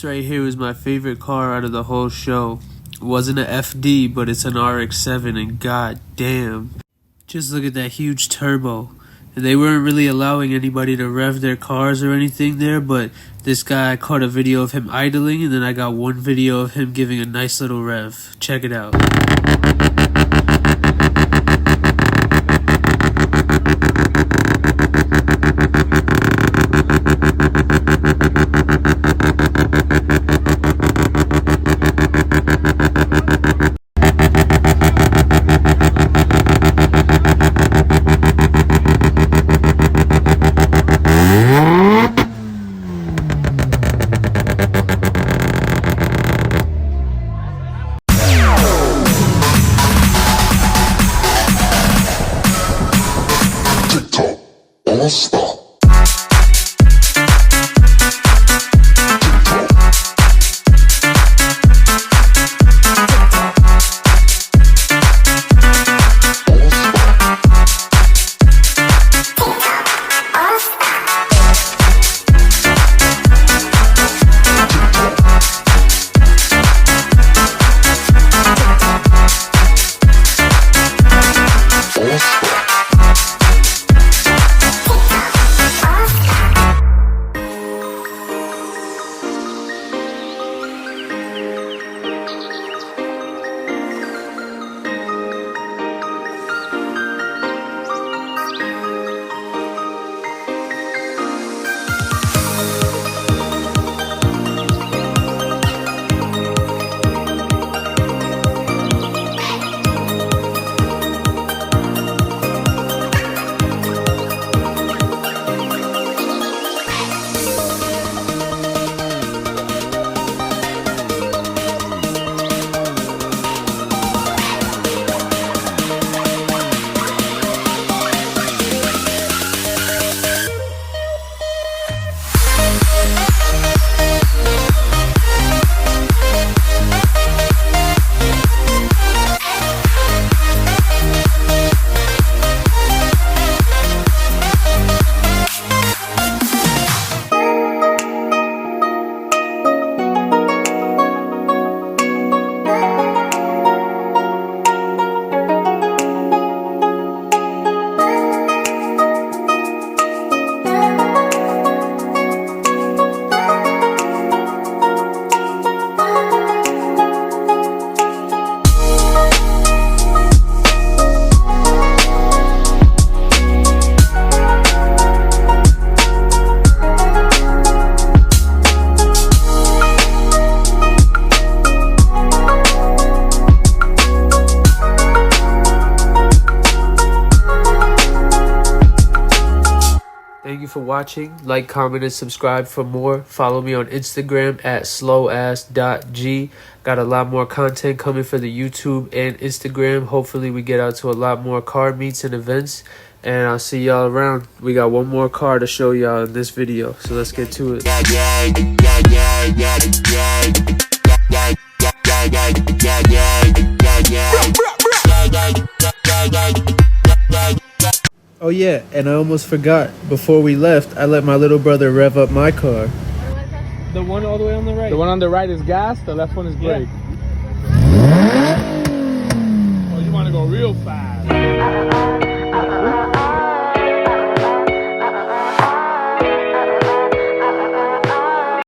right here is my favorite car out of the whole show. It wasn't an FD, but it's an RX-7, and god damn. Just look at that huge turbo. And they weren't really allowing anybody to rev their cars or anything there, but this guy caught a video of him idling, and then I got one video of him giving a nice little rev. Check it out. Stop. Thank you for watching. Like, comment, and subscribe for more. Follow me on Instagram at slowass.g. Got a lot more content coming for the YouTube and Instagram. Hopefully we get out to a lot more car meets and events. And I'll see y'all around. We got one more car to show y'all in this video. So let's get to it. Oh yeah, and I almost forgot. Before we left, I let my little brother rev up my car. The one all the way on the right. The one on the right is gas, the left one is brake. Yeah. Oh, you want to go real fast.